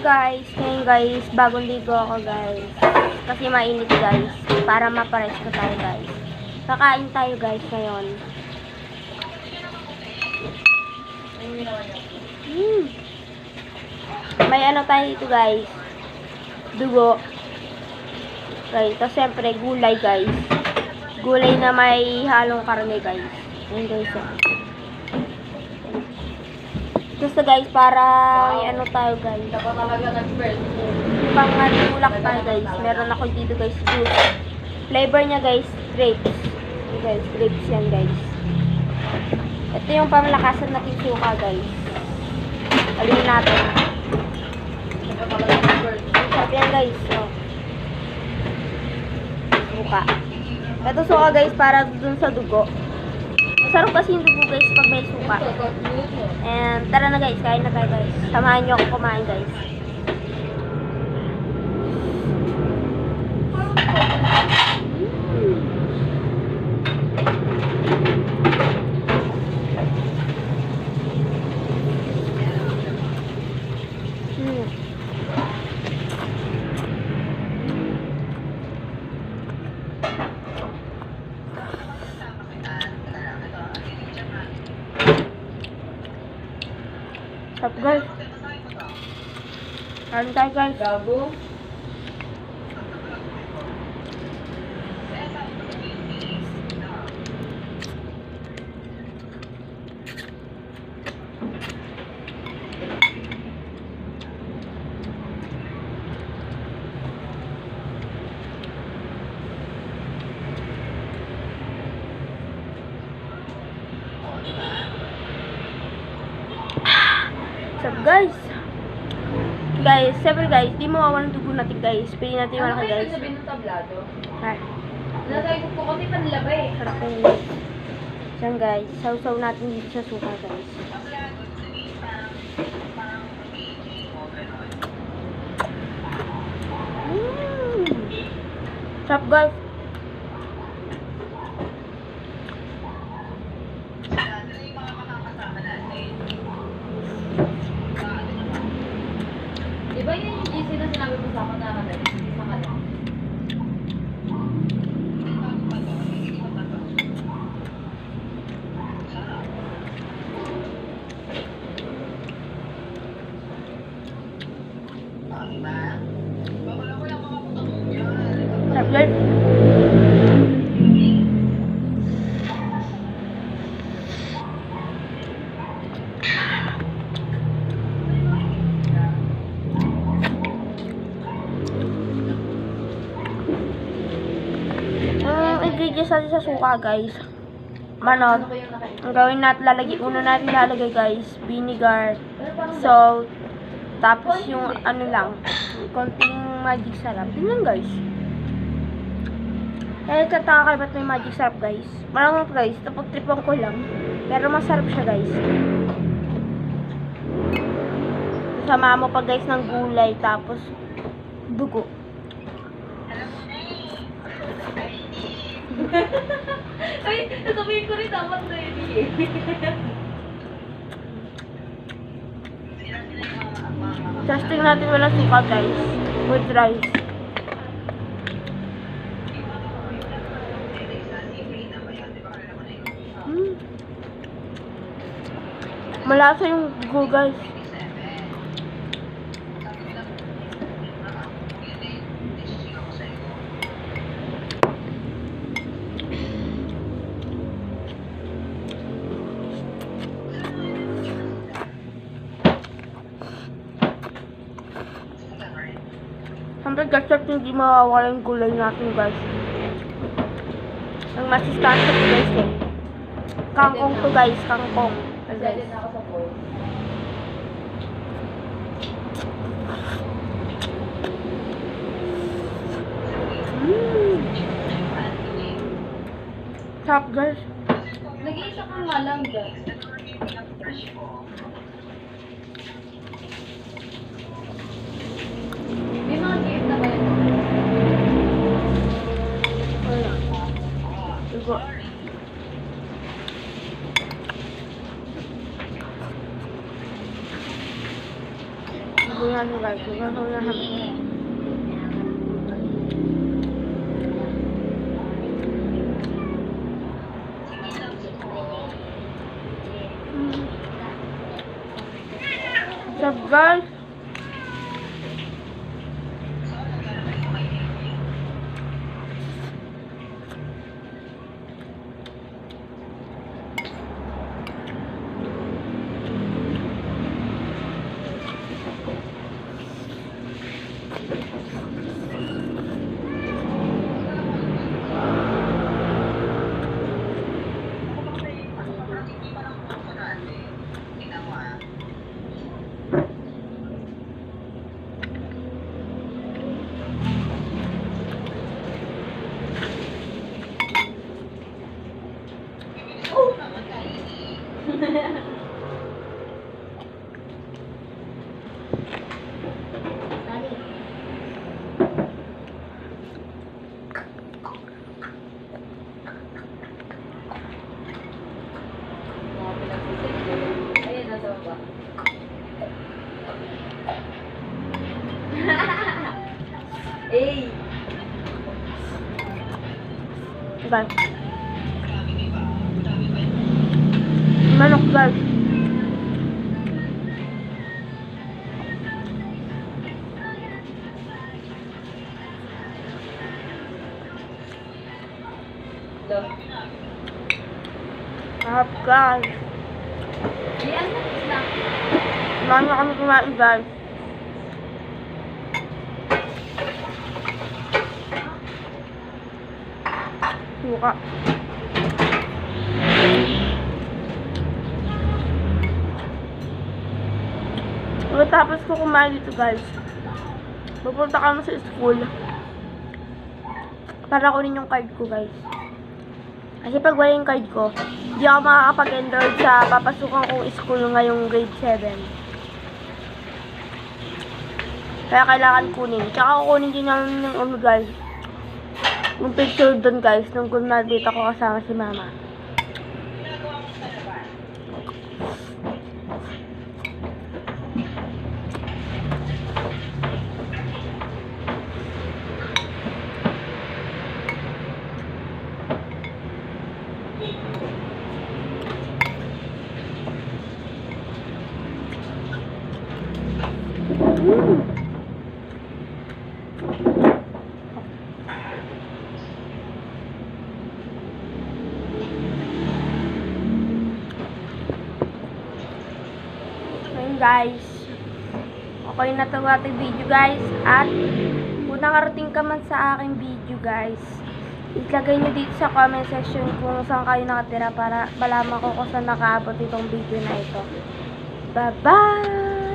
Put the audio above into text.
guys, ngayon guys, bagong ligo ako guys. Kasi mainit guys, para mapares ko tayo guys. Kakain tayo guys ngayon. May ano tayo dito guys, dugo. Guys, tapos syempre gulay guys. Gulay na may halong karne guys. Ayan guys. Gusto guys, para ano tayo guys. Dapat talaga nag-first. Pang tulak tayo guys. Meron ako dito guys, juice. Flavor niya guys, grapes. Okay, guys, grapes yan guys. Ito yung pamlakasan natin suka guys. Alin natin. Dapat talaga nag-first. Sabi yan guys. Oh. Suka. Ito suka guys, para dun sa dugo. Masarap kasi yung dugo guys pag may suka. And tara na guys, kain na tayo guys. Samahan nyo ako kumain guys. Sarap guys. Kain tayo guys. Gago. Sarap guys. Guys, siyempre guys, di mawawalan dugo natin guys. Pili natin yung malaki guys. Ano sabihin ng tablado? Ay, Nasay ko kasi panlaba eh. sarap yun guys. Yan guys, sausaw natin dito sa suka guys. Sarap guys. Diba yun yung GC na sinabi mo sa akin na natin? Sa kalang. Sarap guys. Ingredients natin sa suka guys. Manok. Ano ba yung nakain? Ang gawin natin, una natin lalagay guys, vinegar, salt, tapos yung ano lang, konting magic sarap. Yun lang guys. Eh, tataka kayo ba't may magic sarap guys? Malamang guys, tapag-tripan ko lang. Pero masarap siya guys. Sama mo pa guys ng gulay, tapos dugo. Ay, sasabihin ko rin dapat na yun eh. Testing natin wala suka guys, with rice. Malasa yung dugo guys. Siyempre guys, hindi mawawala yung gulay natin guys. Ang masustansya to guys eh. Kangkong to guys, kangkong. Pwede na ako sa bowl. Sarap guys. Nag-iisa ka nga lang guys. May mga gift na ba yun? Wala. Diba? Buyan guys. Buyan. What's up guys? Ayun, nasa baba. Eh! Guys. Manok guys. Lo. Sarap guys. Yan, na. Mami kami kumain guys. Suka. Pagkatapos ko kumain dito guys, pupunta kami sa school para kunin yung card ko guys. Kasi pag wala yung card ko, hindi ako makakapag-enroll sa papasukan kong school ngayong grade 7. Kaya kailangan kunin. Tsaka kukunin din namin ng guys, yung picture doon guys, nung kumaldita ko kasama si mama. Ayun guys, okay na to ating video guys. At kung nakarating ka man sa aking video guys, ilagay nyo dito sa comment section kung saan kayo nakatira para malaman ko kung saan nakaabot itong video na ito. Bye bye!